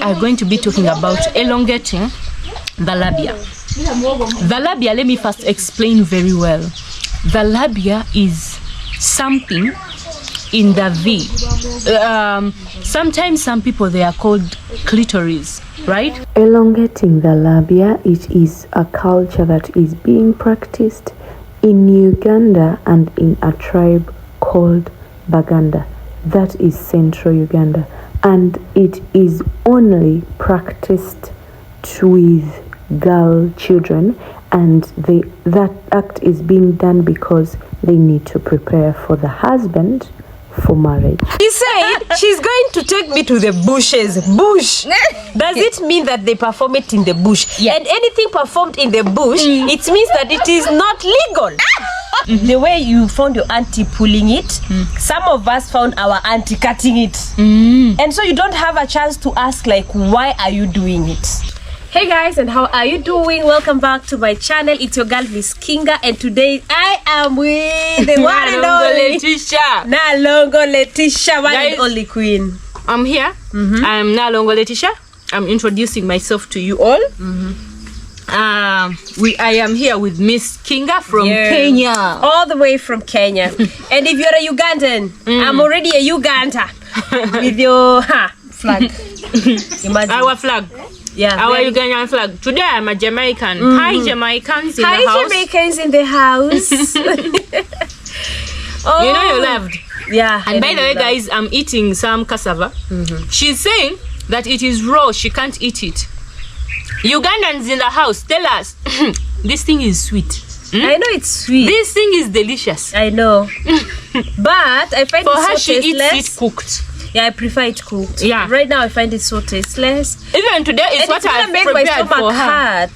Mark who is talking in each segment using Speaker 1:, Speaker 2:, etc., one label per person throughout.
Speaker 1: are going to be talking about elongating the labia. The labia, let me first explain very well. The labia is something in the V. Sometimes some people, they are called clitoris, right?
Speaker 2: Elongating the labia, it is a culture that is being practiced in Uganda and in a tribe called Baganda. That is central Uganda, and it is only practiced with girl children, and that act is being done because they need to prepare for the husband for marriage.
Speaker 3: She said she's going to take me to the bushes. Bush. Does it mean that they perform it in the bush?
Speaker 1: Yeah.
Speaker 3: And anything performed in the bush, it means that it is not legal. The way you found your auntie pulling it, some of us found our auntie cutting it. And so you don't have a chance to ask, like, why are you doing it? Hey guys, and how are you doing? Welcome back to my channel. It's your girl Miss Kinga, and today I am with the one and only Nalongo Letitia, one and only queen.
Speaker 1: I'm here. I'm Nalongo Letitia. I'm introducing myself to you all. I am here with Miss Kinga from Kenya.
Speaker 3: All the way from Kenya. And if you're a Ugandan, I'm already a Uganda. With your flag. Imagine.
Speaker 1: Our flag.
Speaker 3: Yeah,
Speaker 1: our Ugandan flag. Today I'm a Jamaican. Hi Jamaicans in the house.
Speaker 3: Hi Jamaicans in the house.
Speaker 1: Oh. You know you're loved.
Speaker 3: Yeah.
Speaker 1: And by the way, guys, I'm eating some cassava. She's saying that it is raw. She can't eat it. Ugandans in the house, tell us. This thing is sweet.
Speaker 3: I know it's sweet.
Speaker 1: This thing is delicious.
Speaker 3: I know. But I find
Speaker 1: for
Speaker 3: it
Speaker 1: her,
Speaker 3: so
Speaker 1: she
Speaker 3: tasteless.
Speaker 1: eats it cooked.
Speaker 3: Yeah, I prefer it cooked.
Speaker 1: Yeah.
Speaker 3: Right now I find it so tasteless.
Speaker 1: Even today is
Speaker 3: and
Speaker 1: what I've
Speaker 3: make my
Speaker 1: prepared
Speaker 3: stomach
Speaker 1: for her.
Speaker 3: hurt.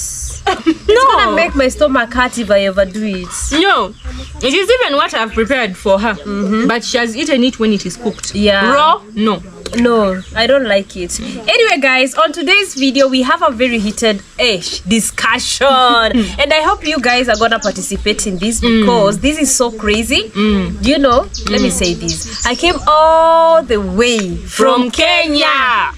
Speaker 3: It's gonna make my stomach hurt if I ever do it.
Speaker 1: No, it is even what I've prepared for her. But she has eaten it when it is cooked.
Speaker 3: Yeah.
Speaker 1: Raw, no.
Speaker 3: No, I don't like it. Anyway, guys, on today's video, we have a very heated discussion. And I hope you guys are gonna participate in this because this is so crazy. You know, let me say this. I came all the way from Kenya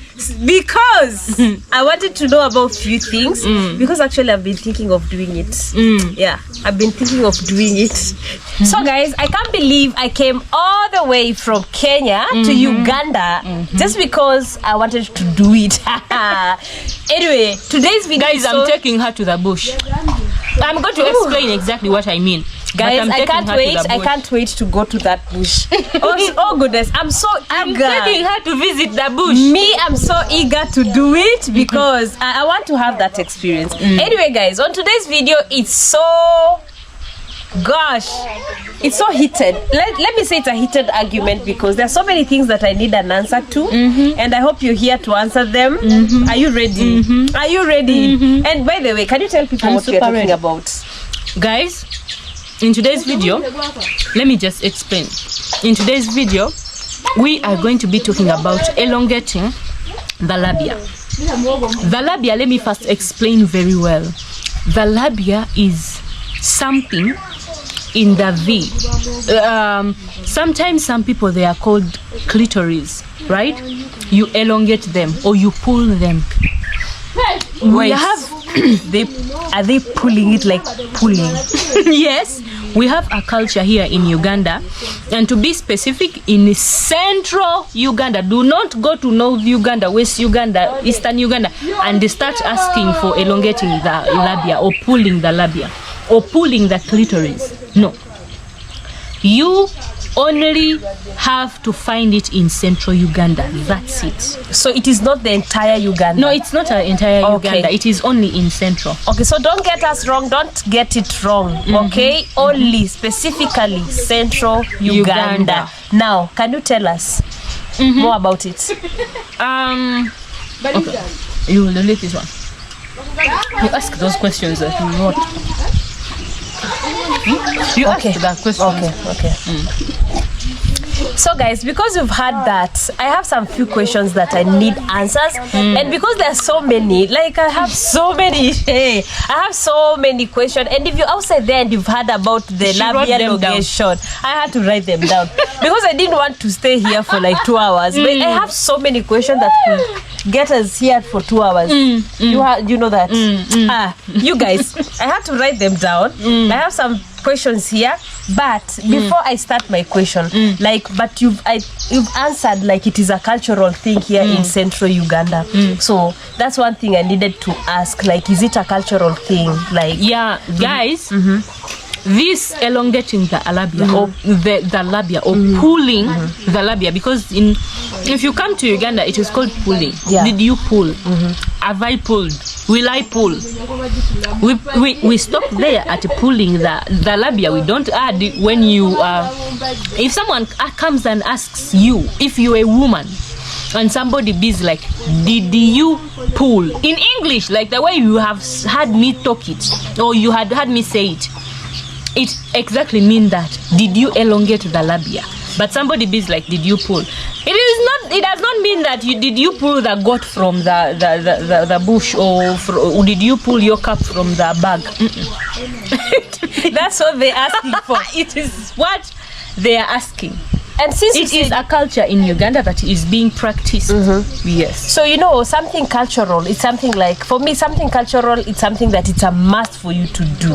Speaker 3: because I wanted to know about few things because actually I've been thinking of doing it. Yeah, I've been thinking of doing it. So guys, I can't believe I came all the way from Kenya to Uganda just because I wanted to do it. Anyway, today's video,
Speaker 1: guys, I'm taking her to the bush. I'm going to explain exactly what I mean.
Speaker 3: Guys, I can't wait. I can't wait to go to that bush. Oh goodness, I'm so eager.
Speaker 1: I'm taking her to visit the bush.
Speaker 3: Me, I'm so eager to do it because I want to have that experience. Anyway, guys, on today's video, it's so... Gosh, it's so heated. Let me say it's a heated argument because there are so many things that I need an answer to, and I hope you're here to answer them. Are you ready? Are you ready? And by the way, can you tell people what we're talking about?
Speaker 1: Guys, in today's video, let me just explain. In today's video, we are going to be talking about elongating the labia. The labia, let me first explain very well. The labia is something in the V. Sometimes some people, they are called clitoris, right? You elongate them or you pull them. We have are they pulling it like pulling? Yes, we have a culture here in Uganda, and to be specific, in central Uganda. Do not go to North Uganda, West Uganda, Eastern Uganda and start asking for elongating the labia or pulling the labia or pulling the clitoris. No, you only have to find it in central Uganda. That's it.
Speaker 3: So it is not the entire Uganda?
Speaker 1: No, it's not an entire Uganda. It is only in central.
Speaker 3: Okay, so don't get us wrong. Don't get it wrong. Okay, only specifically central Uganda. Now, can you tell us more about it?
Speaker 1: Okay. You will delete this one. You ask those questions that you want. You ask that question.
Speaker 3: Okay. So guys, because we've had that, I have some few questions that I need answers, and because there are so many, like I have so many questions, and if you're outside there and you've heard about the Labia elongation, I had to write them down because I didn't want to stay here for like 2 hours. But I have so many questions that could get us here for 2 hours. You know that. You guys, I had to write them down. I have some questions here, but before I start my question, but you've answered like it is a cultural thing here in central Uganda. So that's one thing I needed to ask, like, is it a cultural thing? Like,
Speaker 1: yeah, guys, this elongating the labia or the labia or pulling the labia, because if you come to Uganda, it is called pulling. Did you pull? Have I pulled? Will I pull? We stop there at pulling the labia. We don't add when you if someone comes and asks you, if you're a woman and somebody is like, did you pull? In English, like the way you have had me talk it, or you had me say it, it exactly means that, did you elongate the labia? But somebody is like, did you pull? It does not mean that did you pull the goat from the bush, or did you pull your cup from the bag?
Speaker 3: That's what they're asking for.
Speaker 1: It is what they are asking.
Speaker 3: And since
Speaker 1: it is a culture in Uganda that is being practiced. Yes.
Speaker 3: So, you know, something cultural, it's something like, for me, something cultural, it's something that it's a must for you to do.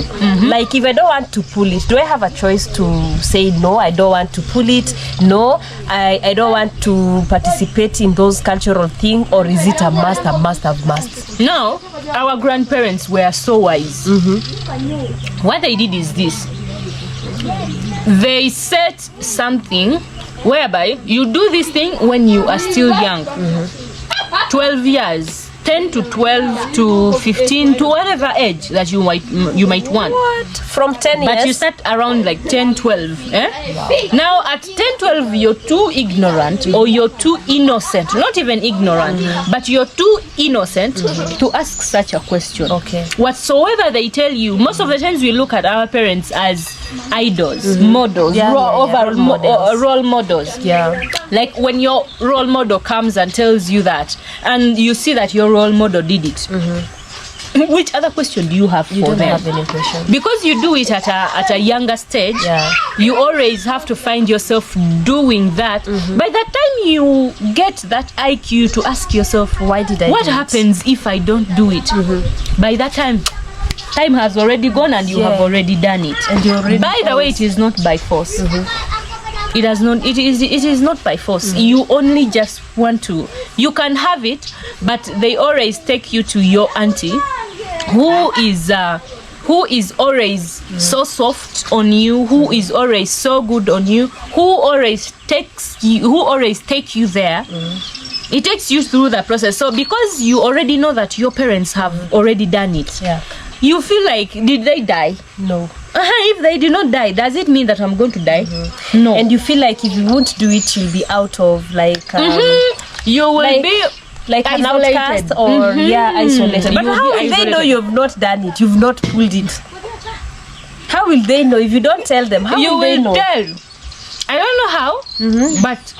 Speaker 3: Like, if I don't want to pull it, do I have a choice to say, no, I don't want to pull it? No, I don't want to participate in those cultural things, or is it a must?
Speaker 1: No, our grandparents were so wise. What they did is this. They set something whereby you do this thing when you are still young. 12 years, 10 to 12 to 15 to whatever age that you might want.
Speaker 3: What? From 10 years?
Speaker 1: But you start around like 10, 12. Now at 10, 12, you're too ignorant, or you're too innocent. Not even ignorant, but you're too innocent to ask such a question.
Speaker 3: Okay.
Speaker 1: Whatsoever they tell you, most of the times we look at our parents as idols, models, role models.
Speaker 3: Yeah.
Speaker 1: Like when your role model comes and tells you that, and you see that your role model did it, which other question do you have for them?
Speaker 3: You don't have any question.
Speaker 1: Because you do it at a younger stage, you always have to find yourself doing that. By the time you get that IQ to ask yourself, why did I? What happens if I don't do it? By that time has already gone, and you have already done it. And you already. By the way, it is not by force. It has not. It is not by force. You only just want to. You can have it, but they always take you to your auntie, who is always so soft on you, who is always so good on you, who always take you there. It takes you through the process. So because you already know that your parents have already done it, you feel like, did they die?
Speaker 3: No.
Speaker 1: If they did not die, does it mean that I'm going to die? No.
Speaker 3: And you feel like if you won't do it, you'll be out of like
Speaker 1: you will be
Speaker 3: like an outcast, or isolated. But how will they know you've not done it? You've not pulled it. How will they know if you don't tell them? How will they know?
Speaker 1: Tell. I don't know how, but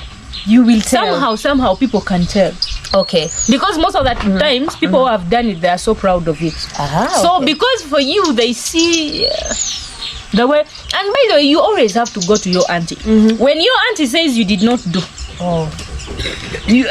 Speaker 3: you will tell.
Speaker 1: Somehow people can tell.
Speaker 3: Okay.
Speaker 1: Because most of the times people who have done it, they are so proud of it. Because for you, they see the way. And by the way, you always have to go to your auntie. When your auntie says you did not do,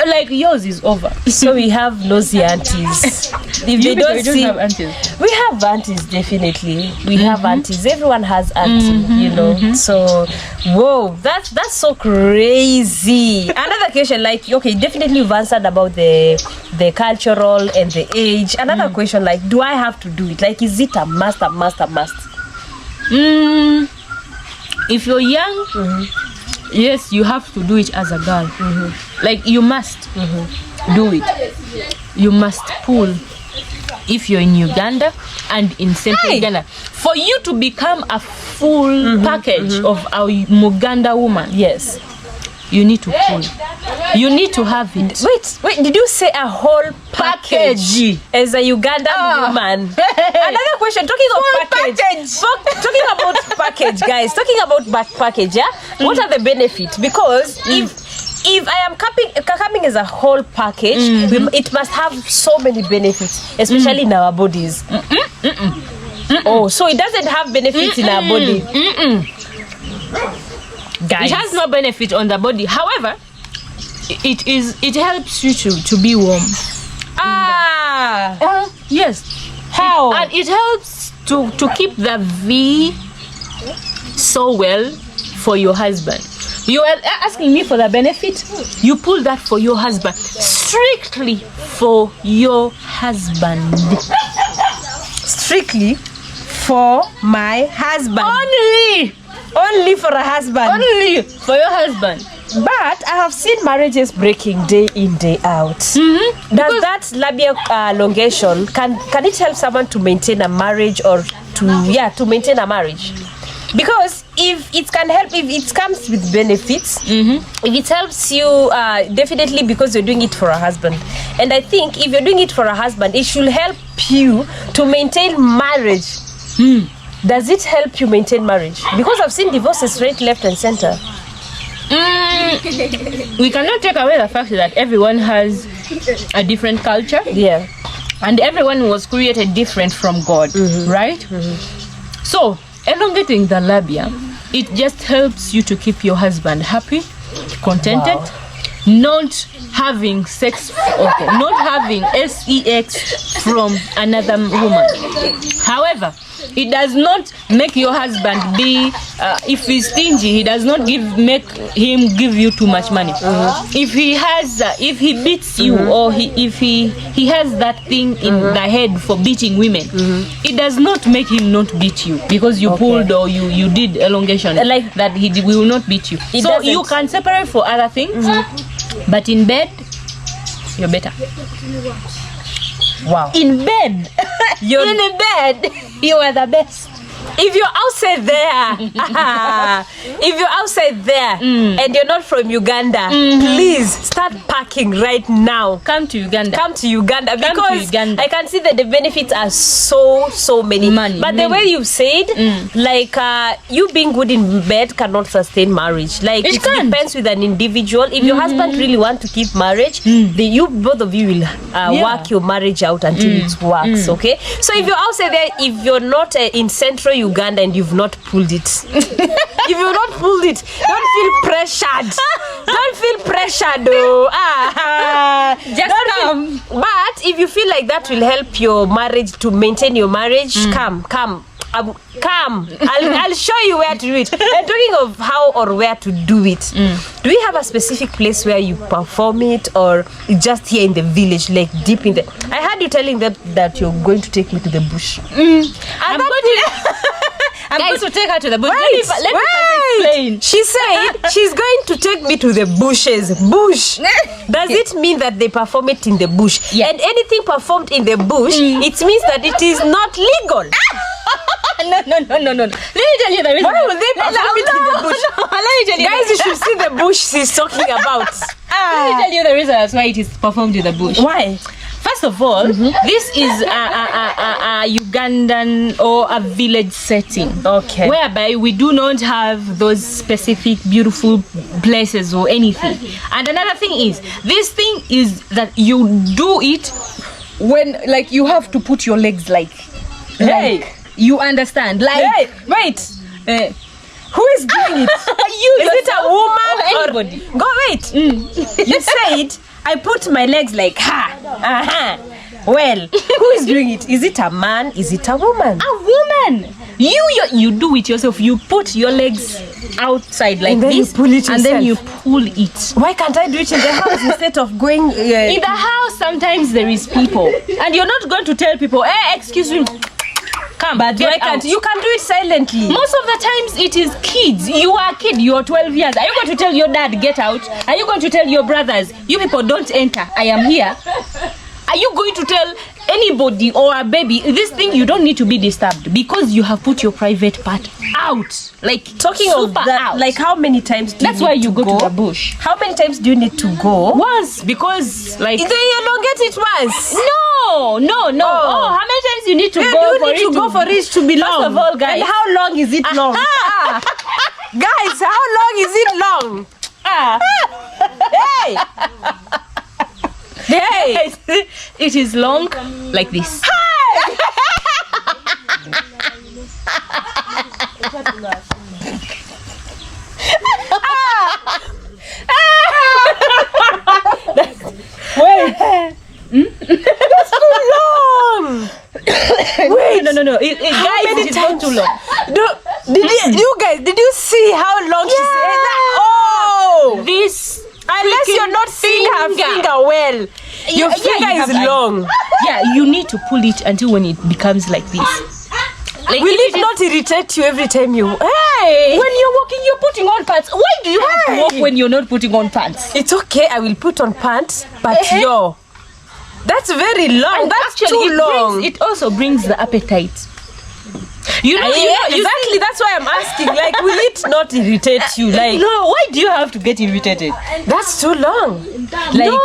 Speaker 1: like yours is over.
Speaker 3: So we have nosy aunties. If they don't see,
Speaker 1: have aunties.
Speaker 3: We have aunties, definitely. We have aunties. Everyone has auntie, you know. So, whoa, that's so crazy. Another question, like, okay, definitely you've answered about the cultural and the age. Another question, like, do I have to do it? Like, is it a must?
Speaker 1: If you're young, yes, you have to do it as a girl. Like, you must do it. You must pull. If you're in Uganda and in central Uganda, for you to become a full package of a Muganda woman, you need to pull. You need to have it.
Speaker 3: Wait, did you say a whole package as a Ugandan woman? Another question, talking of package. Talking about package, guys. Talking about package, yeah? What are the benefits? Because if I am coming as a whole package, it must have so many benefits, especially in our bodies. Oh, so it doesn't have benefits in our body.
Speaker 1: Guys. It has no benefit on the body. However, it helps you to be warm. Yes.
Speaker 3: How?
Speaker 1: And it helps to keep the V so well for your husband. You are asking me for the benefit? You pull that for your husband. Strictly for your husband.
Speaker 3: Strictly for my husband. Only for a husband.
Speaker 1: Only for your husband.
Speaker 3: But I have seen marriages breaking day in, day out. Does that labia elongation, can it help someone to maintain a marriage or to maintain a marriage? Because if it can help, if it comes with benefits, if it helps you, definitely, because you're doing it for a husband. And I think if you're doing it for a husband, it should help you to maintain marriage. Does it help you maintain marriage? Because I've seen divorces right, left and center.
Speaker 1: We cannot take away the fact that everyone has a different culture.
Speaker 3: Yeah.
Speaker 1: And everyone was created different from God, right? So, elongating the labia, it just helps you to keep your husband happy, contented, not having sex, not having sex from another woman. However, it does not make your husband be, if he's stingy, he does not make him give you too much money. If he has, if he beats you, or if he has that thing in the head for beating women, it does not make him not beat you because you pulled or you did elongation. Like that, he will not beat you. So you can separate for other things, but in bed, you're better.
Speaker 3: Wow.
Speaker 1: In bed, in bed, you are the best.
Speaker 3: If you're outside there, and you're not from Uganda, please start packing right now.
Speaker 1: Come to Uganda.
Speaker 3: Because I can see that the benefits are so many. But the way you said, like you being good in bed cannot sustain marriage. Like it depends with an individual. If your husband really want to keep marriage, both of you will work your marriage out until it works. Okay. So if you're outside there, if you're not in central Uganda and you've not pulled it, if you've not pulled it, don't feel pressured. Just come. But if you feel like that will help your marriage, to maintain your marriage, come. I'll show you where to do it. And talking of how or where to do it, do we have a specific place where you perform it, or just here in the village, like deep in the... I heard you telling them that you're going to take me to the bush. I'm going to take her to the bush. Let me explain. She said she's going to take me to the bushes. Bush. Does it mean that they perform it in the bush? Yeah. And anything performed in the bush, it means that it is not legal. No. Let me tell you the reason. Why will they perform it in the bush? Let me tell you. Guys, you should see the bush she's talking about.
Speaker 1: Let me tell you the reason that's why it is performed in the bush.
Speaker 3: Why?
Speaker 1: First of all, this is a Ugandan or a village setting, whereby we do not have those specific beautiful places or anything. And another thing is, this thing is that you do it when, like, you have to put your legs like you understand, like
Speaker 3: wait. Who is doing it? Is it a woman or anybody? Go wait. You said I put my legs like Well, who is doing it? Is it a man? Is it a woman?
Speaker 1: A woman. You do it yourself. You put your legs outside like this,
Speaker 3: you pull it
Speaker 1: and then you pull it.
Speaker 3: Why can't I do it in the house instead of going?
Speaker 1: In the house, sometimes there is people, and you're not going to tell people, "Hey, excuse me." Come,
Speaker 3: but why can't you can do it silently?
Speaker 1: Most of the times it is kids. You are a kid, you are 12 years. Are you going to tell your dad, get out? Are you going to tell your brothers, you people don't enter, I am here? Are you going to tell anybody or a baby, this thing you don't need to be disturbed because you have put your private part out. Like
Speaker 3: Talking of
Speaker 1: super
Speaker 3: that,
Speaker 1: out.
Speaker 3: like how many times do
Speaker 1: That's
Speaker 3: you
Speaker 1: why
Speaker 3: need
Speaker 1: you
Speaker 3: to
Speaker 1: go to the bush.
Speaker 3: How many times do you need to go?
Speaker 1: Once, because like
Speaker 3: They elongate it once.
Speaker 1: no. Oh, how many times you need to
Speaker 3: You
Speaker 1: go
Speaker 3: do
Speaker 1: for
Speaker 3: need
Speaker 1: it
Speaker 3: to go for it to be long.
Speaker 1: First of all, guys.
Speaker 3: And how long is it long? Guys, how long is it long? Hey! Hey!
Speaker 1: It is long like this.
Speaker 3: Wait! That's too long! Wait!
Speaker 1: No. Guys,
Speaker 3: many
Speaker 1: it is not too long.
Speaker 3: Did you see how long she said that? Oh!
Speaker 1: This
Speaker 3: Unless you're not seeing her finger well. Your finger
Speaker 1: you
Speaker 3: is
Speaker 1: have
Speaker 3: long.
Speaker 1: Yeah, you need to pull it until when it becomes like this. Like
Speaker 3: Will it not irritate you every time you... Hey!
Speaker 1: when you're walking, you're putting on pants. Why do you have to walk when you're not putting on pants?
Speaker 3: It's okay, I will put on pants, but yo, that's very long.
Speaker 1: And
Speaker 3: That's
Speaker 1: actually,
Speaker 3: too long.
Speaker 1: it also brings the appetite.
Speaker 3: Exactly, that's why I'm asking. Like, will it not irritate you? Like,
Speaker 1: No, why do you have to get irritated?
Speaker 3: that's too long. Like,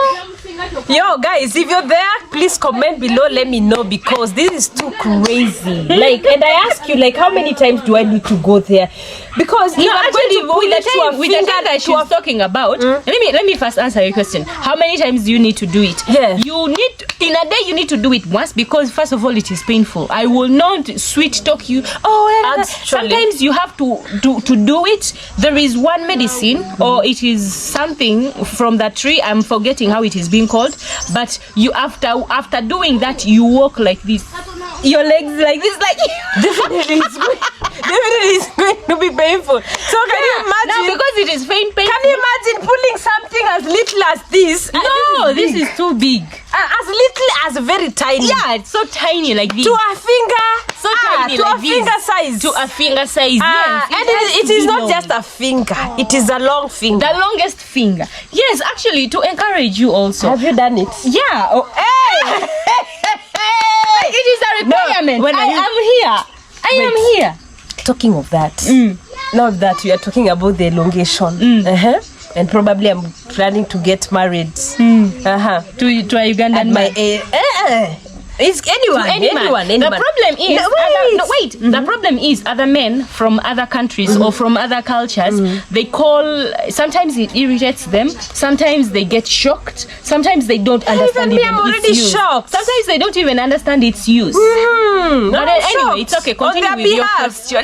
Speaker 3: yo, guys, if you're there, please comment below. Let me know because this is too crazy. Like, and I ask you, like, how many times do I need to go there? Because if I'm going to pull it to a
Speaker 1: with the
Speaker 3: finger
Speaker 1: time that
Speaker 3: to
Speaker 1: she's
Speaker 3: a
Speaker 1: talking about, let me first answer your question. How many times do you need to do it?
Speaker 3: Yeah.
Speaker 1: You need in a day you need to do it once because first of all it is painful. I will not sweet talk you.
Speaker 3: Actually.
Speaker 1: Sometimes you have to do it. There is one medicine or it is something from that tree. I'm forgetting how it is being called. But you after doing that you walk like this. Your legs like this, like
Speaker 3: definitely it's going to be painful. So can you imagine?
Speaker 1: now because it is painful.
Speaker 3: Can you imagine pulling something as little as this?
Speaker 1: No, this is too big.
Speaker 3: As little as very tiny.
Speaker 1: Yeah, it's so tiny like this.
Speaker 3: To a finger.
Speaker 1: So tiny
Speaker 3: to
Speaker 1: like
Speaker 3: a
Speaker 1: this.
Speaker 3: finger size.
Speaker 1: To a finger size. Yes.
Speaker 3: And
Speaker 1: has
Speaker 3: it
Speaker 1: to
Speaker 3: is
Speaker 1: be
Speaker 3: not
Speaker 1: long.
Speaker 3: just a finger. It is a long finger.
Speaker 1: The longest finger. Yes, actually, to encourage you also.
Speaker 3: Have you done it?
Speaker 1: Yeah. Oh,
Speaker 3: Hey!
Speaker 1: it is a requirement.
Speaker 3: when are you-
Speaker 1: I am here.
Speaker 3: Talking of that, now that we are talking about the elongation, and probably I'm planning to get married.
Speaker 1: To a Ugandan
Speaker 3: At my age. It's anyone.
Speaker 1: The problem is the problem is other men from other countries or from other cultures, they call, sometimes it irritates them, sometimes they get shocked, sometimes they don't understand
Speaker 3: me,
Speaker 1: even
Speaker 3: I'm
Speaker 1: its
Speaker 3: already
Speaker 1: use.
Speaker 3: shocked.
Speaker 1: Sometimes they don't even understand its use. But then anyway, it's okay. Continue with your question.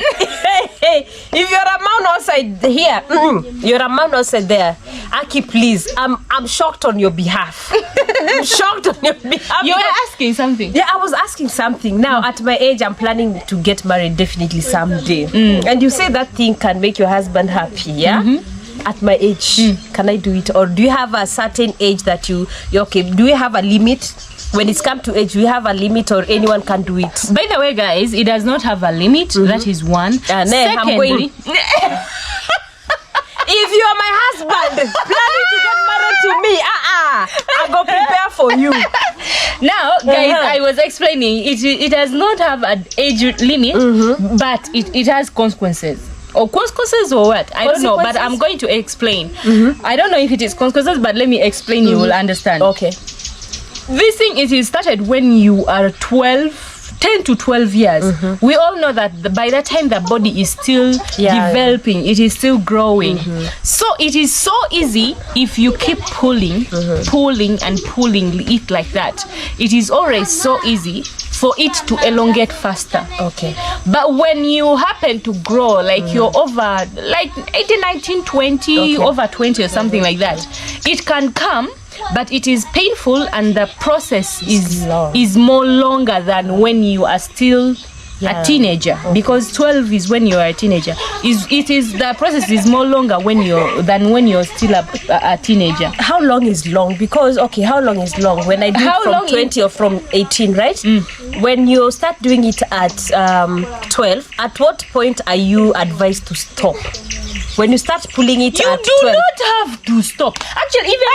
Speaker 3: If you're a man outside here, you're a man outside there, Aki, please, I'm shocked on your behalf. I'm shocked on your behalf.
Speaker 1: You were asking something.
Speaker 3: Yeah, I was asking something. Now, at my age, I'm planning to get married definitely someday. And you say that thing can make your husband happy, yeah? At my age, can I do it? Or do you have a certain age that you're okay? Do you have a limit? When it's come to age, do you have a limit or anyone can do it?
Speaker 1: By the way, guys, it does not have a limit. That is one.
Speaker 3: And then I'm going... If you are my husband planning to get married to me, I go prepare for you.
Speaker 1: Now, guys, I was explaining it does not have an age limit, but it has consequences. Or consequences or what? I don't know, but I'm going to explain. I don't know if it is consequences, but let me explain. You will understand.
Speaker 3: Okay.
Speaker 1: This thing is started when you are 10 to 12 years. We all know that by that time the body is still developing, it is still growing. So it is so easy if you keep pulling and pulling it like that. It is always so easy for it to elongate faster.
Speaker 3: Okay.
Speaker 1: But when you happen to grow, like you're over like 18, 19, 20, over 20 or something like that, it can come, but it is painful and the process is more longer than when you are still a teenager, because 12 is when you are a teenager. The process is more longer when you're still a teenager.
Speaker 3: How long is long? Because how long is long? When I do it from 20 or from 18, right? When you start doing it at 12, at what point are you advised to stop? when you start pulling it
Speaker 1: You
Speaker 3: at
Speaker 1: do
Speaker 3: 12.
Speaker 1: not have to stop. Actually, even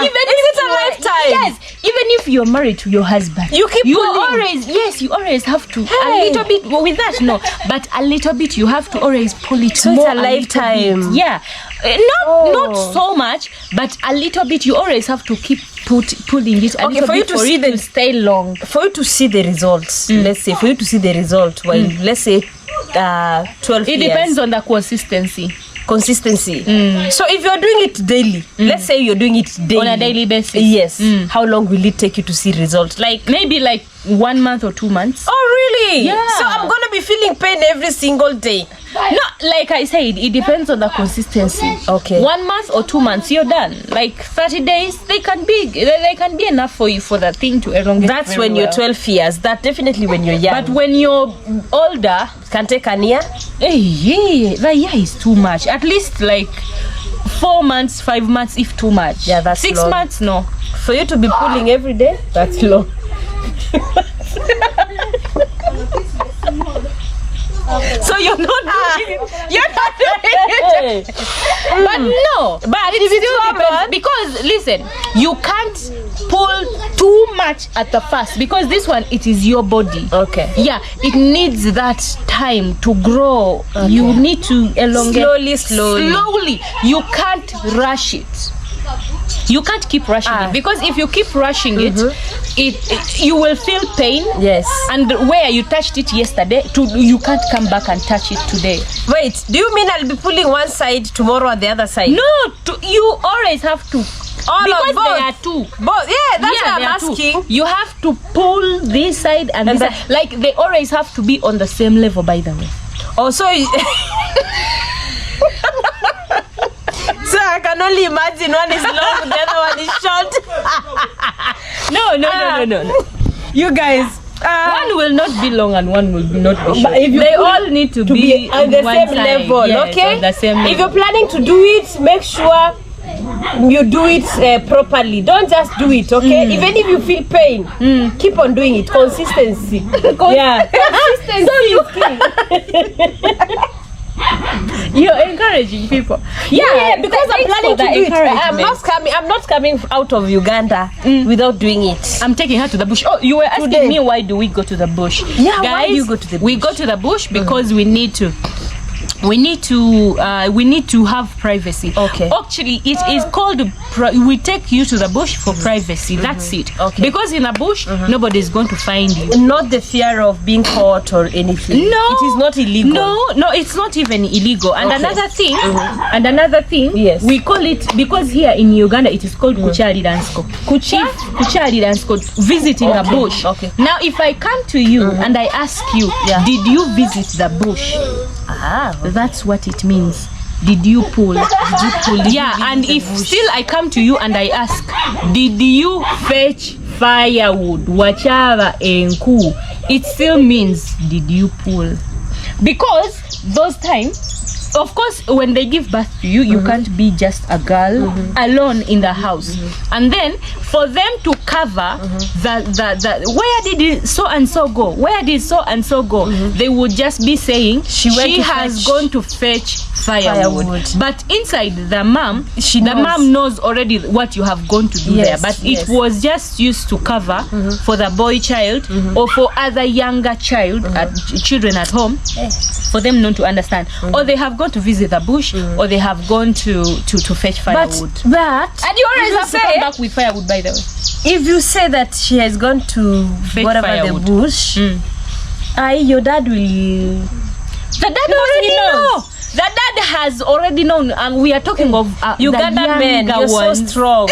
Speaker 3: Is
Speaker 1: if
Speaker 3: it a
Speaker 1: you are-
Speaker 3: lifetime?
Speaker 1: Yes, even if you're married to your husband,
Speaker 3: You keep pulling.
Speaker 1: always you always have to a
Speaker 3: Hey.
Speaker 1: little bit. Well, with that, no, but a little bit you have to always pull it.
Speaker 3: So it's
Speaker 1: more
Speaker 3: a
Speaker 1: little bit.
Speaker 3: lifetime.
Speaker 1: Yeah, not so much, but a little bit. You always have to keep pulling it. A
Speaker 3: Okay,
Speaker 1: little
Speaker 3: for you
Speaker 1: bit
Speaker 3: to see the-
Speaker 1: stay long.
Speaker 3: For you to see the results, let's say, for you to see the result, well, let's say 12
Speaker 1: It
Speaker 3: years.
Speaker 1: depends on the consistency.
Speaker 3: Consistency. So if you're doing it daily, let's say you're doing it daily.
Speaker 1: On a daily basis.
Speaker 3: Yes. How long will it take you to see results? Like,
Speaker 1: Maybe like 1 month or 2 months.
Speaker 3: oh really?
Speaker 1: Yeah.
Speaker 3: So I'm gonna be feeling pain every single day.
Speaker 1: No, like I said, it depends on the consistency.
Speaker 3: Okay.
Speaker 1: 1 month or 2 months, you're done. Like 30 days, they can be enough for you for the thing to elongate.
Speaker 3: That's
Speaker 1: very
Speaker 3: when you're
Speaker 1: well.
Speaker 3: 12 years. That definitely when you're young.
Speaker 1: But when you're older,
Speaker 3: can take an year.
Speaker 1: the year is too much. At least like 4 months, 5 months, if too much.
Speaker 3: Yeah, that's
Speaker 1: 6
Speaker 3: long.
Speaker 1: months, no.
Speaker 3: For you to be pulling every day, that's long.
Speaker 1: So you're not doing it. You're not doing it. But no. But it still depends. Because listen, you can't pull too much at the first, because this one, it is your body.
Speaker 3: Okay.
Speaker 1: Yeah, it needs that time to grow. You need to elongate slowly. You can't rush it. You can't keep rushing it, because if you keep rushing it, you will feel pain.
Speaker 3: Yes.
Speaker 1: And where you touched it yesterday, you can't come back and touch it today.
Speaker 3: Wait, do you mean I'll be pulling one side tomorrow or the other side?
Speaker 1: No, you always have to. Because
Speaker 3: both.
Speaker 1: there are two.
Speaker 3: Both. Yeah, that's what
Speaker 1: there
Speaker 3: I'm
Speaker 1: are two.
Speaker 3: asking.
Speaker 1: You have to pull this side and this side. Like they always have to be on the same level, by the way.
Speaker 3: Oh, so so I can only imagine one is long, the other one is short.
Speaker 1: No.
Speaker 3: You guys,
Speaker 1: One will not be long and one will not be short.
Speaker 3: But if you
Speaker 1: They
Speaker 3: put
Speaker 1: all need to be
Speaker 3: on the
Speaker 1: one
Speaker 3: same
Speaker 1: side.
Speaker 3: level,
Speaker 1: Yes,
Speaker 3: okay?
Speaker 1: on the same
Speaker 3: If
Speaker 1: level.
Speaker 3: you're planning to do it, make sure you do it properly. Don't just do it, okay? Even if you feel pain, keep on doing it. Consistency. Yeah. Consistency.
Speaker 1: So you're encouraging people.
Speaker 3: Yeah, because I'm planning to do it. I'm
Speaker 1: encouragement.
Speaker 3: not coming out of Uganda without doing it.
Speaker 1: I'm taking her to the bush. Oh, you were asking
Speaker 3: Today.
Speaker 1: me why do we go to the bush?
Speaker 3: Yeah,
Speaker 1: guys,
Speaker 3: why do you go to the
Speaker 1: We go to the bush because we need to. We need to have privacy.
Speaker 3: Okay.
Speaker 1: Actually, it is called. We take you to the bush for privacy. That's it.
Speaker 3: Okay.
Speaker 1: Because in a bush, nobody is going to find you.
Speaker 3: Not the fear of being caught or anything.
Speaker 1: No,
Speaker 3: it is not illegal.
Speaker 1: No, it's not even illegal. And
Speaker 3: Okay.
Speaker 1: another thing,
Speaker 3: Yes.
Speaker 1: we call it, because here in Uganda it is called kuchali dansko. Kuchali dansko, visiting a bush.
Speaker 3: Okay.
Speaker 1: Now, if I come to you and I ask you, did you visit the bush? That's what it means. Did you pull? Yeah, and if still I come to you and I ask, did you fetch firewood? Wachava enku. It still means, did you pull? Because those times, of course, when they give birth to you, you can't be just a girl alone in the house. And then for them to cover the where did so and so go? Where did so and so go? They would just be saying she has gone to fetch firewood. But inside the mom knows already what you have gone to do there. But it was just used to cover for the boy child or for other younger children at home, for them not to understand. Or they have gone to visit the bush, or they have gone to fetch firewood.
Speaker 3: But
Speaker 1: And you always have to
Speaker 3: say,
Speaker 1: come back with firewood, by the way.
Speaker 3: if you say that she has gone to
Speaker 1: Fetch
Speaker 3: whatever
Speaker 1: firewood.
Speaker 3: the bush, your dad will.
Speaker 1: The dad already knows. The dad has already known, and we are talking of
Speaker 3: Uganda men, you're so strong.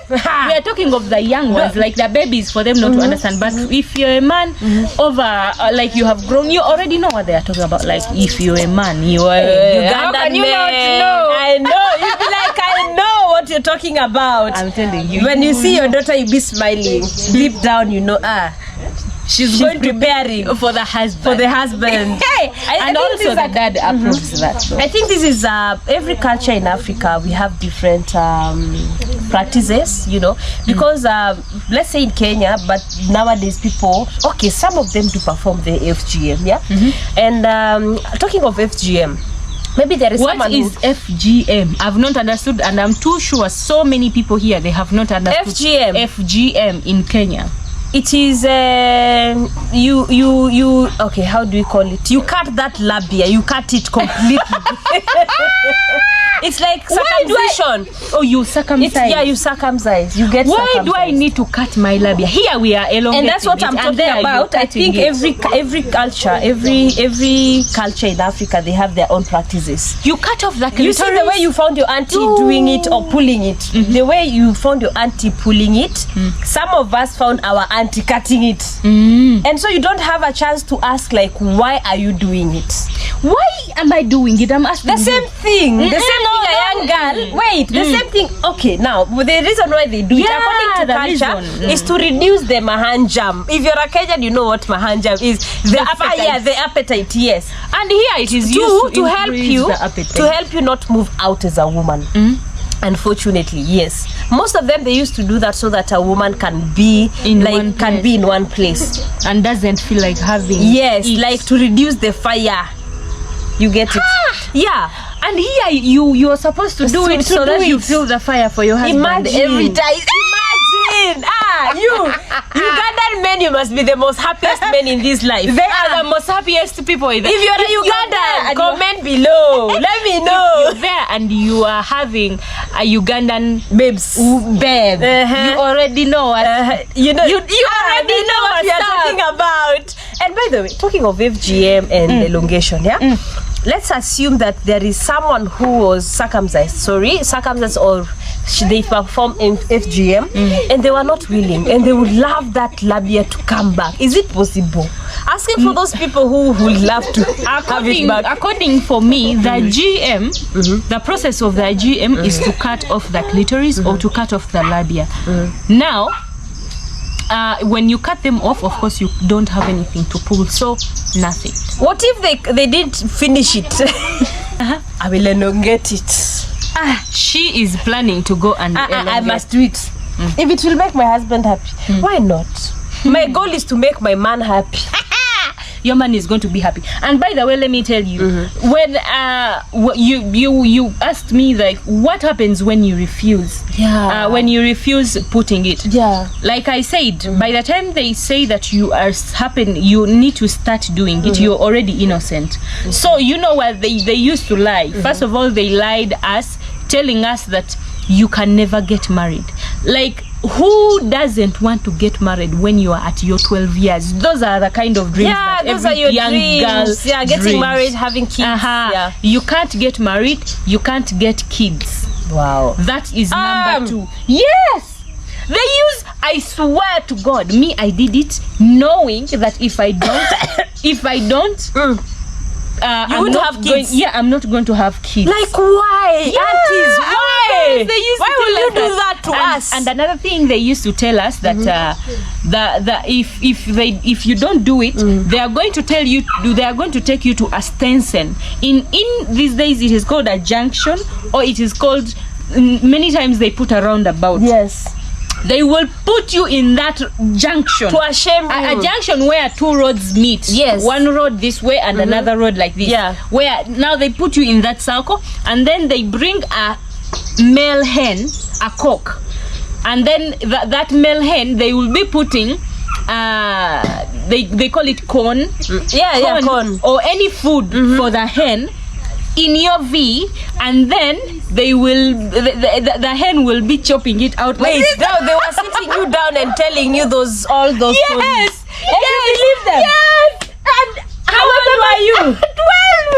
Speaker 1: We are talking of the young ones, like the babies, for them not to understand. But if you're a man over, like you have grown, you already know what they are talking about. Like if you're a man, you are
Speaker 3: Uganda
Speaker 1: how can you
Speaker 3: men.
Speaker 1: not know?
Speaker 3: I know. You'll be like, I know what you're talking about.
Speaker 1: I'm telling you.
Speaker 3: When you see your daughter, you be smiling. Deep down, you know, she's going to preparing
Speaker 1: for the husband.
Speaker 3: for the husband.
Speaker 1: Hey, and also the dad approves that. So.
Speaker 3: I think this is every culture in Africa. We have different practices, because let's say in Kenya, but nowadays people, some of them do perform the FGM, and talking of FGM, Maybe there is
Speaker 1: What
Speaker 3: someone
Speaker 1: is FGM? I've not understood, and I'm too sure so many people here, they have not understood FGM in Kenya.
Speaker 3: It is you okay, how do we call it? You cut that labia, you cut it completely. It's like circumcision.
Speaker 1: Oh, you circumcise.
Speaker 3: Yeah, you circumcise. You get
Speaker 1: Why do I need to cut my labia? Here we are elongating.
Speaker 3: And that's what I'm talking about. I think every culture, every culture in Africa, they have their own practices.
Speaker 1: You cut off the clitoris.
Speaker 3: You see the way you found your auntie doing it or pulling it. The way you found your auntie pulling it. Some of us found our auntie cutting it. And so you don't have a chance to ask, like, why are you doing it?
Speaker 1: Why am I doing it? I'm asking
Speaker 3: the same thing. The same thing a young girl. Wait, the same thing. Okay, now the reason why they do it according to culture is to reduce the mahanjam. If you're a Kenyan, you know what mahanjam is. The appetite, yes.
Speaker 1: And here it is used
Speaker 3: to help you not move out as a woman. Unfortunately, yes. Most of them, they used to do that so that a woman can be in one place
Speaker 1: and doesn't feel like having
Speaker 3: like to reduce the fire. You get it? Yeah.
Speaker 1: And here you're supposed to do it so that you feel the fire for your husband.
Speaker 3: Imagine every time. Imagine. You Ugandan men, you must be the most happiest men in this life.
Speaker 1: They are the most happiest people in
Speaker 3: If you're a Ugandan, comment below. Let me know.
Speaker 1: If you're there and you are having a Ugandan babe. You already know what
Speaker 3: you already know what we are talking about. And by the way, talking of FGM and elongation, let's assume that there is someone who was circumcised or they perform FGM and they were not willing and they would love that labia to come back. Is it possible? Asking for those people who would love to have it back.
Speaker 1: According for me, the GM, the process of the GM is to cut off the clitoris or to cut off the labia. Now, when you cut them off, of course, you don't have anything to pull, so nothing.
Speaker 3: What if they didn't finish it? I will elongate it.
Speaker 1: She is planning to go and
Speaker 3: I must do it. If it will make my husband happy, why not? My goal is to make my man happy.
Speaker 1: Your man is going to be happy. And by the way, let me tell you, when you asked me, like, what happens when you refuse? When you refuse putting it. Like I said, by the time they say that you need to start doing it, you're already innocent. So you know what they used to lie. First of all, they lied us, telling us that you can never get married. Like, who doesn't want to get married when you are at your 12 years? Those are the kind of dreams that every young girl
Speaker 3: getting
Speaker 1: dreams.
Speaker 3: Married, having kids.
Speaker 1: You can't get married, you can't get kids.
Speaker 3: Wow.
Speaker 1: That is number 2. Yes! They use, I swear to God, I did it knowing that if I don't,
Speaker 3: you wouldn't have kids.
Speaker 1: I'm not going to have kids.
Speaker 3: Like, why? Aunties, why?
Speaker 1: They used
Speaker 3: why will you do that to us?
Speaker 1: And another thing they used to tell us that if you don't do it, they are going to tell you, they are going to take you to a Stenson. In these days, it is called a junction, or it is called, many times they put a roundabout.
Speaker 3: Yes.
Speaker 1: They will put you in that junction.
Speaker 3: To shame
Speaker 1: a junction where 2 roads meet.
Speaker 3: Yes.
Speaker 1: One road this way and another road like this.
Speaker 3: Yeah.
Speaker 1: Where now they put you in that circle, and then they bring a male hen, a cock. And then that male hen, they will be putting they call it corn.
Speaker 3: Corn.
Speaker 1: Or any food for the hen in your V, and then they the hen will be chopping it out.
Speaker 3: Wait, they were sitting you down and telling you all those
Speaker 1: yes,
Speaker 3: and you believe them?
Speaker 1: Yes. And
Speaker 3: how old were you?
Speaker 1: 12.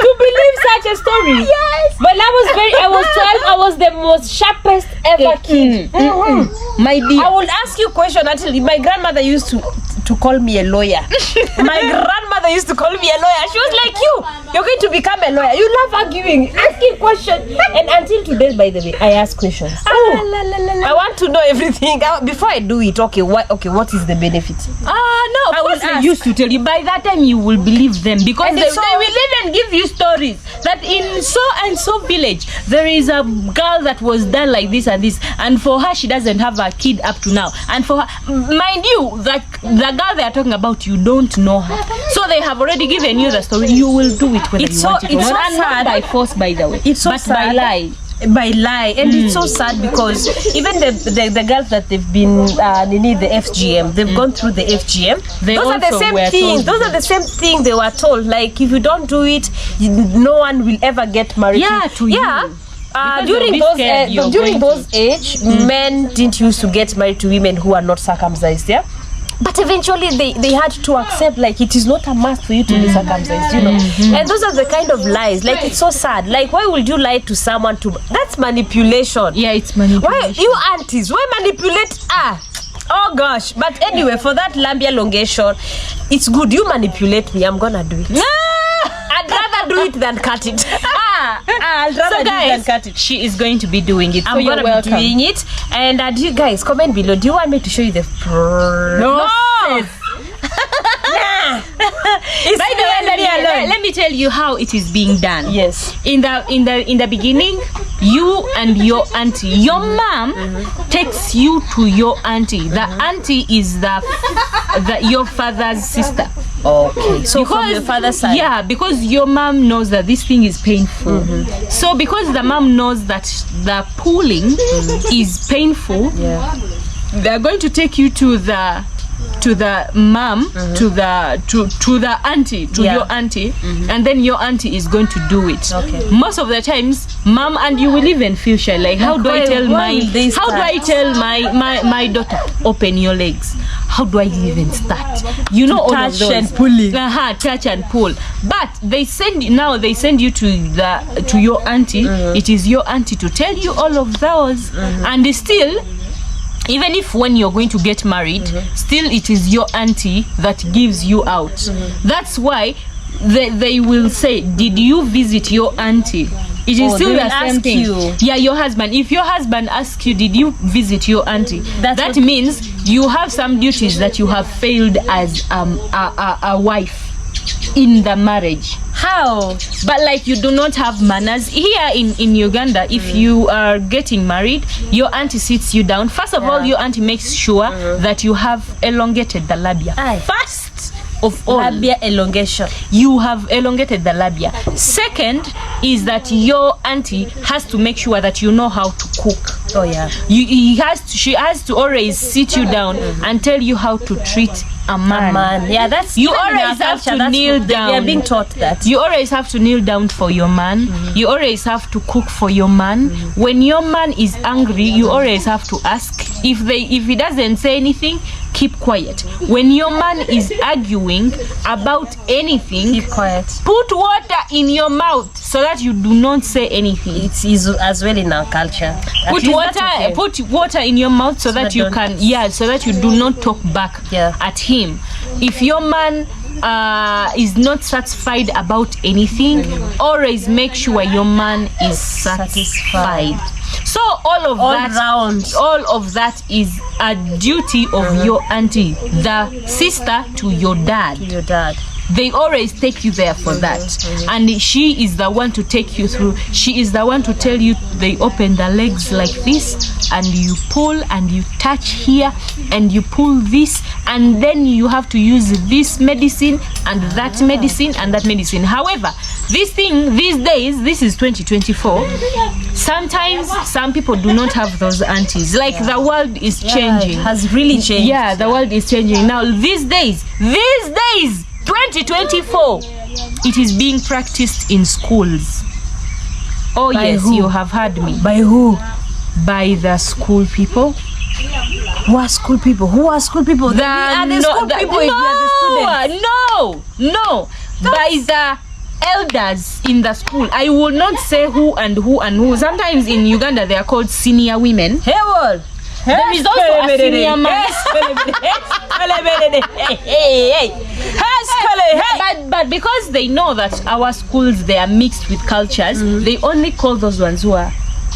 Speaker 1: To believe such a story.
Speaker 3: Yes.
Speaker 1: But I was 12. I was the most sharpest ever kid. My dear,
Speaker 3: I will ask you a question. Actually, my grandmother used to call me a lawyer. My grandmother used to call me a lawyer. She was like, you're going to become a lawyer. You love arguing, asking questions. And until today, by the way, I ask questions. I want to know everything. Before I do it, what is the benefit?
Speaker 1: No, I was used to tell you. By that time, you will believe them, because they will even give you stories that in so and so village, there is a girl that was done like this and this. And for her, she doesn't have a kid up to now. And for her, mind you, that the girl they are talking about, you don't know her. So they have already given you the story. You will do it whether you want it or not. And not by force, by the way.
Speaker 3: It's so
Speaker 1: but
Speaker 3: sad.
Speaker 1: by lie.
Speaker 3: And it's so sad because even the girls that they've been they need the FGM, they've gone through the FGM. Those are the same things. Those are the same thing they were told. Like if you don't do it, no one will ever get married. You. During those age, men didn't used to get married to women who are not circumcised. Yeah. But eventually they had to accept, like, it is not a must for you to be circumcised, you know. And those are the kind of lies. Like, it's so sad. Like, why would you lie to someone that's manipulation.
Speaker 1: Yeah, it's manipulation.
Speaker 3: Why you aunties, why manipulate? Oh gosh. But anyway, for that Labia elongation, it's good. You manipulate me, I'm gonna do it. I'd rather do it than cut it. I'd rather do it than cut it.
Speaker 1: She is going to be doing it.
Speaker 3: I'm gonna be doing it. And you guys comment below. Do you want me to show you the
Speaker 1: No. By the way, let me tell you how it is being done.
Speaker 3: Yes.
Speaker 1: In the beginning, you and your auntie, your mom takes you to your auntie. The auntie is your father's sister.
Speaker 3: Okay. So from your father's side.
Speaker 1: Yeah, because your mom knows that this thing is painful. So because the mom knows that the pulling is painful, they're going to take you to the mom, to the auntie, your auntie, and then your auntie is going to do it.
Speaker 3: Okay.
Speaker 1: Most of the times, mom and you will even feel shy. Like, how do I tell my daughter, open your legs? How do I even start? You know, all of those.
Speaker 3: And pulling.
Speaker 1: Touch and pull. But they send you to your auntie. It is your auntie to tell you all of those, and still. Even if when you're going to get married, still it is your auntie that gives you out. That's why they will say, did you visit your auntie? It is still the same thing. Yeah, your husband. If your husband asks you, did you visit your auntie? That means you have some duties that you have failed as a wife in the marriage.
Speaker 3: How?
Speaker 1: But like, you do not have manners here in Uganda. If you are getting married, your auntie sits you down. First of all, your auntie makes sure that you have elongated the labia. First of all,
Speaker 3: labia elongation.
Speaker 1: You have elongated the labia. Second is that your auntie has to make sure that you know how to cook.
Speaker 3: Oh yeah.
Speaker 1: She has to always sit you down and tell you how to treat a man.
Speaker 3: Yeah, that's
Speaker 1: you always have to kneel down.
Speaker 3: They are being taught that.
Speaker 1: You always have to kneel down for your man. You always have to cook for your man. When your man is angry, you always have to ask. If he doesn't say anything, keep quiet. When your man is arguing about anything,
Speaker 3: keep quiet.
Speaker 1: Put water in your mouth so that you do not say anything.
Speaker 3: It is as well in our culture.
Speaker 1: Put water in your mouth so that you can so that you do not talk back at him. If your man is not satisfied about anything, always make sure your man is satisfied. So all of that is a duty of your auntie, the sister to your dad. They always take you there for that. And she is the one to take you through. She is the one to tell you, they open the legs like this, and you pull and you touch here and you pull this, and then you have to use this medicine and that medicine and that medicine. However, this thing these days, this is 2024, sometimes some people do not have those aunties. Like, the world is changing.
Speaker 3: It has really changed.
Speaker 1: Yeah, the world is changing. Now these days 2024, it is being practiced in schools. Oh
Speaker 3: by
Speaker 1: yes,
Speaker 3: who?
Speaker 1: You have heard me.
Speaker 3: By who?
Speaker 1: By the school people.
Speaker 3: Who are school people? Are the school people if they are the students?
Speaker 1: No. By the elders in the school. I will not say who and who and who. Sometimes in Uganda they are called senior women.
Speaker 3: Hey, well.
Speaker 1: There is also a senior man. But because they know that our schools, they are mixed with cultures, they only call those ones who are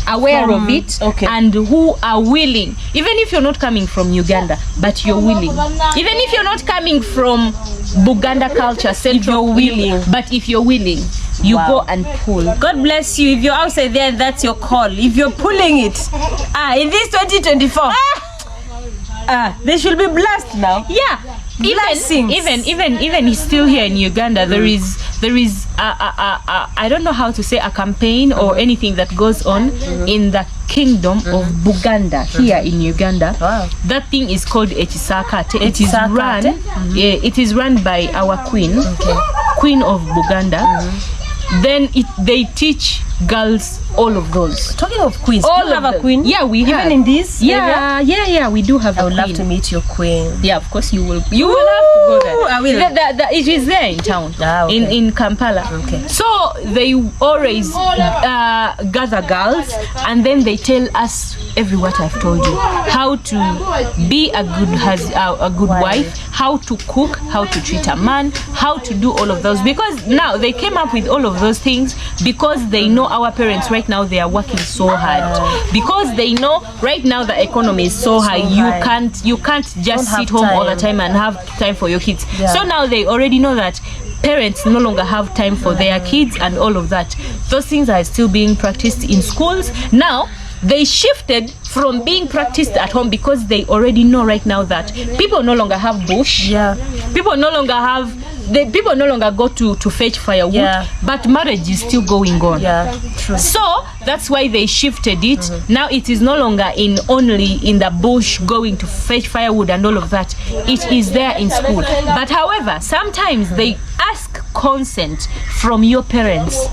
Speaker 1: aware of it and who are willing. Even if you're not coming from Uganda, but you're willing. Even if you're not coming from Baganda culture, central, willing. But if you're willing, you go and pull.
Speaker 3: God bless you. If you're outside there, that's your call. If you're pulling it, in this 2024, they should be blessed now.
Speaker 1: Yeah. even he's still here in Uganda. There is I don't know how to say a campaign or anything that goes on in the kingdom of Baganda here in Uganda.
Speaker 3: Wow.
Speaker 1: That thing is called Echisakate. It is run by our queen, Queen of Baganda. Then they teach girls all of those.
Speaker 3: Talking of queens,
Speaker 1: all
Speaker 3: do you have a queen?
Speaker 1: Yeah, we have.
Speaker 3: Even in this area?
Speaker 1: We do have
Speaker 3: I would
Speaker 1: a
Speaker 3: love
Speaker 1: queen.
Speaker 3: to meet your queen.
Speaker 1: Yeah, of course you will. You will have to go there.
Speaker 3: I will.
Speaker 1: It is there in town,
Speaker 3: okay.
Speaker 1: in Kampala.
Speaker 3: Okay.
Speaker 1: So they always gather girls, and then they tell us what I've told you, how to be a good wife, how to cook, how to treat a man, how to do all of those. Because now they came up with all of those things because they know our parents right now, they are working so hard, because they know right now the economy is so high. You can't just sit home all the time and have time for your kids. So now they already know that parents no longer have time for their kids and all of that. Those things are still being practiced in schools. Now they shifted from being practiced at home because they already know right now that people no longer have bush. People no longer go to fetch firewood, but marriage is still going on.
Speaker 3: True.
Speaker 1: So that's why they shifted it. Now it is no longer only in the bush going to fetch firewood and all of that. It is there in school. But however, sometimes they ask consent from your parents.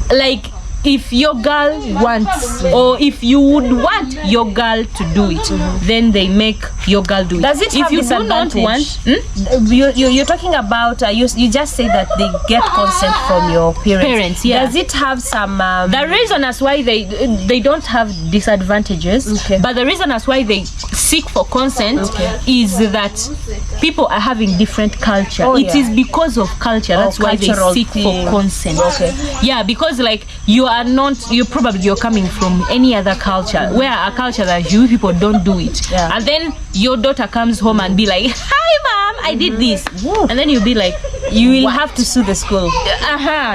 Speaker 1: Like, if your girl wants, or if you would want your girl to do it, then they make your girl do it.
Speaker 3: Does it have
Speaker 1: if you do not want,
Speaker 3: you're talking about you just say that they get consent from your parents. Does it have some
Speaker 1: the reason as why they don't have disadvantages, but the reason as why they seek for consent is that people are having different culture. It is because of culture. That's why they seek for consent. Yeah, because like you're coming from any other culture where a culture that you people don't do it, and then your daughter comes home and be like, hi mom, I did this, and then you'll be like, you will have to sue the school.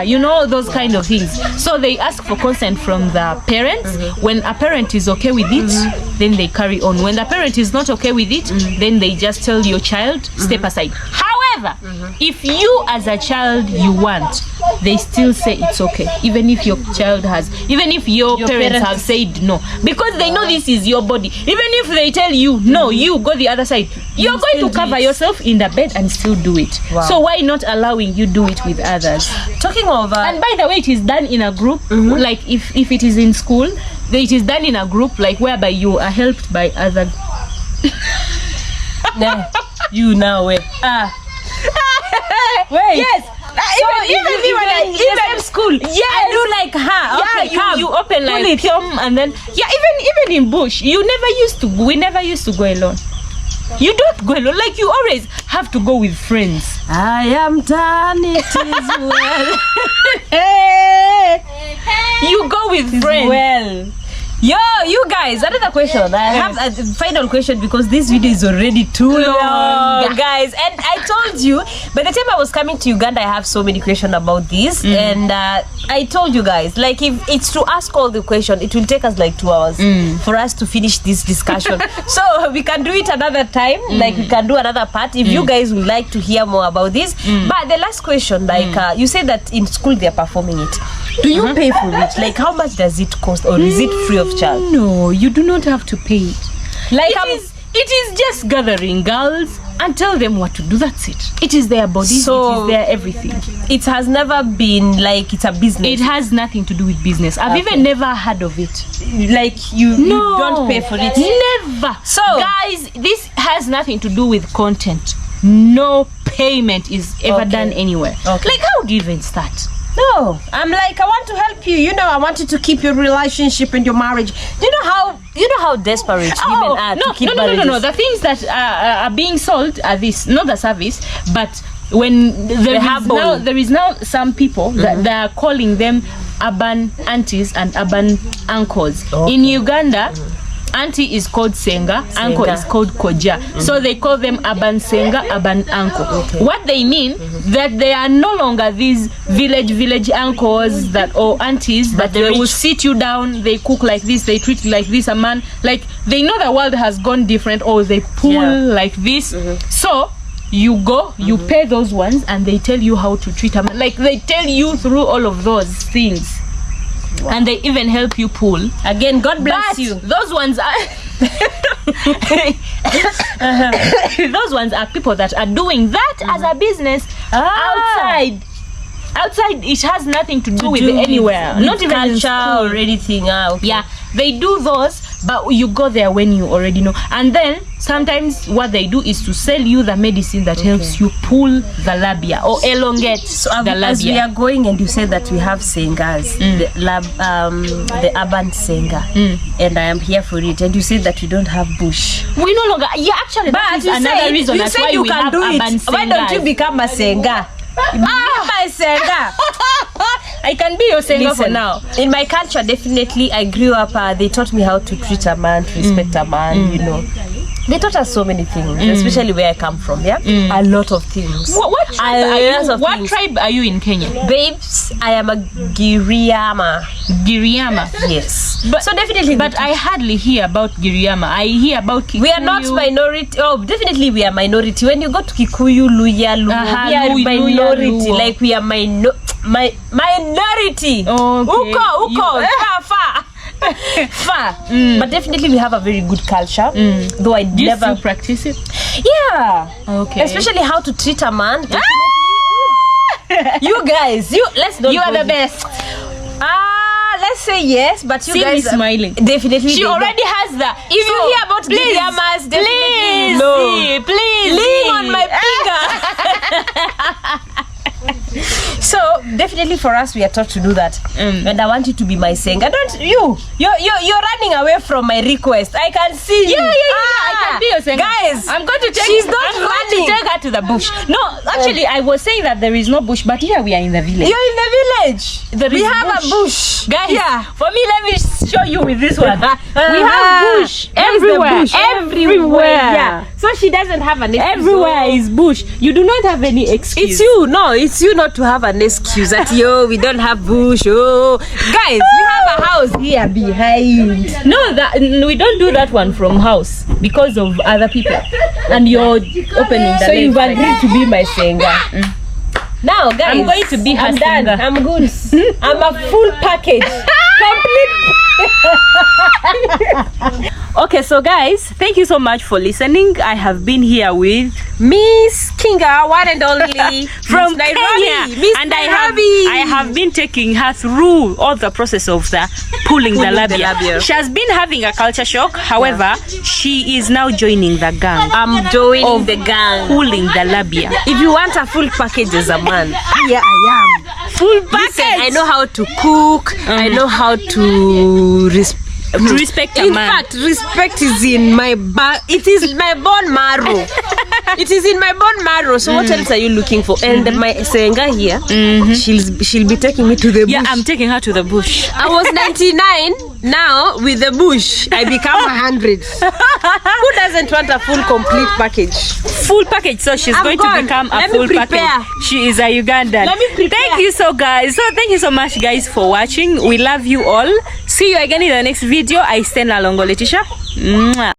Speaker 1: You know, those kind of things. So they ask for consent from the parents. When a parent is okay with it, then they carry on. When the parent is not okay with it, then they just tell your child, step aside. However, if you as a child you want, they still say it's okay, even if your parents have said no, because they know this is your body. Even if they tell you no, you go the other side, you're going to cover yourself in the bed and still do it. So why not allowing you do it with others?
Speaker 3: Talking of
Speaker 1: and by the way, it is done in a group. Like if it is in school, it is done in a group, like whereby you are helped by other
Speaker 3: you now wait. Wait.
Speaker 1: Yes. Even me when I in school, I do like you open like film, and then even in bush, we never used to go alone. You don't go alone, like you always have to go with friends.
Speaker 3: I am done, it is well.
Speaker 1: You go with friends.
Speaker 3: Well, yo, you guys, another question. I have a final question because this video is already too long, guys. And I told you, by the time I was coming to Uganda, I have so many questions about this. And I told you guys, like, if it's to ask all the questions, it will take us like 2 hours for us to finish this discussion. So we can do it another time, like we can do another part if you guys would like to hear more about this. But the last question, like, you said that in school they're performing it. Do you pay for it? Like, how much does it cost, or is it free of charge?
Speaker 1: No, you do not have to pay it.
Speaker 3: Like,
Speaker 1: it is just gathering girls and tell them what to do. That's it. It is their bodies, it is their everything.
Speaker 3: It has never been like it's a business.
Speaker 1: It has nothing to do with business. I've even never heard of it.
Speaker 3: Like you don't pay for it?
Speaker 1: Never. So guys, this has nothing to do with content. No payment is ever done anywhere. Like, how do you even start?
Speaker 3: No, I'm like, I want to help you. You know, I want you to keep your relationship and your marriage. You know how desperate women are to keep marriages.
Speaker 1: No. The things that are being sold are this, not the service, but when there is now some people that they are calling them urban aunties and urban uncles. In Uganda, auntie is called senga, uncle is called koja. So they call them urban senga, urban uncle. What they mean, that they are no longer these village uncles that or aunties, but they will sit you down, they cook like this, they treat you like this, a man, like they know the world has gone different, or they pull like this. So you go, you pay those ones, and they tell you how to treat them. Like they tell you through all of those things, and they even help you pull.
Speaker 3: Again, God bless
Speaker 1: But
Speaker 3: you.
Speaker 1: those ones are those ones are people that are doing that as a business outside. Outside, it has nothing to do with anywhere, not even in
Speaker 3: culture
Speaker 1: school
Speaker 3: or anything. Okay.
Speaker 1: Yeah, they do those, but you go there when you already know. And then sometimes what they do is to sell you the medicine that helps you pull the labia or elongate the labia.
Speaker 3: As we are going, and you said that we have sengas, the urban senga, and I am here for it. And you said that we don't have bush.
Speaker 1: We no longer, actually,
Speaker 3: But
Speaker 1: that is
Speaker 3: you
Speaker 1: another
Speaker 3: said,
Speaker 1: reason
Speaker 3: you
Speaker 1: that's
Speaker 3: said
Speaker 1: why
Speaker 3: you
Speaker 1: we
Speaker 3: can
Speaker 1: have
Speaker 3: do
Speaker 1: urban
Speaker 3: it. Why don't you
Speaker 1: sengas.
Speaker 3: become a senga? Become a senga.
Speaker 1: I can be your senga for now.
Speaker 3: In my culture, definitely, I grew up. They taught me how to treat a man, to respect a man. You know, they taught us so many things, especially where I come from. Yeah, a lot of things.
Speaker 1: What tribe are you in Kenya?
Speaker 3: Babes, I am a Giriama.
Speaker 1: Giriama.
Speaker 3: Yes.
Speaker 1: But,
Speaker 3: So definitely,
Speaker 1: but I hardly hear about Giriama. I hear about Kikuyu.
Speaker 3: we are not minority. Oh, definitely we are minority. When you go to Kikuyu, Luya, Luo, we are minority.
Speaker 1: Luo.
Speaker 3: Like we are minority.
Speaker 1: Okay.
Speaker 3: Uko, far. Far. But definitely we have a very good culture. Though I
Speaker 1: Do you
Speaker 3: never
Speaker 1: still practice it?
Speaker 3: Yeah.
Speaker 1: Okay.
Speaker 3: Especially how to treat a man. You guys, let's not.
Speaker 1: You are
Speaker 3: go
Speaker 1: the
Speaker 3: there.
Speaker 1: best.
Speaker 3: Let's say yes, but you
Speaker 1: See
Speaker 3: guys
Speaker 1: me smiling.
Speaker 3: Definitely.
Speaker 1: She
Speaker 3: they
Speaker 1: already has that.
Speaker 3: If you hear about Giriamas, definitely
Speaker 1: please,
Speaker 3: no.
Speaker 1: please,
Speaker 3: Lean on my finger. So definitely for us, we are taught to do that, and I want you to be my senga. Don't you're running away from my request. I can see you.
Speaker 1: Yeah. I can be your senga.
Speaker 3: Guys,
Speaker 1: I'm going to take.
Speaker 3: She's not
Speaker 1: I'm going
Speaker 3: running.
Speaker 1: to take her to the bush. No, actually, I was saying that there is no bush, but here we are in the village.
Speaker 3: You're in the village.
Speaker 1: We
Speaker 3: have a bush,
Speaker 1: guys.
Speaker 3: Yeah.
Speaker 1: For me, let me show you with this one. We have bush
Speaker 3: Where is the
Speaker 1: everywhere.
Speaker 3: bush?
Speaker 1: Everywhere.
Speaker 3: Yeah. So she doesn't have an excuse.
Speaker 1: Everywhere is bush. You do not have any excuse.
Speaker 3: It's you. No, it's you not to have an excuse that we don't have bush. Oh, guys, we have a house here behind.
Speaker 1: No, we don't do that one from house because of other people. And you're opening the
Speaker 3: So you've
Speaker 1: left.
Speaker 3: agreed to be my singer. Now, guys,
Speaker 1: I'm going to be her
Speaker 3: I'm done.
Speaker 1: singer.
Speaker 3: I'm good. I'm a full package. Complete.
Speaker 1: Okay, so guys, thank you so much for listening. I have been here with
Speaker 3: Miss Kinga, one and only
Speaker 1: from
Speaker 3: Miss
Speaker 1: Kenya,
Speaker 3: Nairobi. Miss
Speaker 1: and
Speaker 3: Nairobi.
Speaker 1: I have been taking her through all the process of the pulling the labia. She has been having a culture shock. However, she is now joining the gang.
Speaker 3: I'm joining the gang.
Speaker 1: Pulling the labia.
Speaker 3: If you want a full package as a man, here I am.
Speaker 1: Full package.
Speaker 3: Listen, I know how to cook. I know how to
Speaker 1: respect a
Speaker 3: in
Speaker 1: man.
Speaker 3: fact, respect is in my it is my bone marrow. It is in my bone marrow. So what else are you looking for? And my senga here, she'll be taking me to the bush.
Speaker 1: Yeah, I'm taking her to the bush.
Speaker 3: I was 99. Now with the bush, I become 100. Who doesn't want a full complete package?
Speaker 1: Full package. So she's
Speaker 3: I'm
Speaker 1: going
Speaker 3: gone.
Speaker 1: to become a
Speaker 3: Let me
Speaker 1: full
Speaker 3: prepare.
Speaker 1: package. She is a Ugandan.
Speaker 3: Let me prepare.
Speaker 1: Thank you so much guys for watching. We love you all. See you again in the next video. I stand along Letitia. Mwah.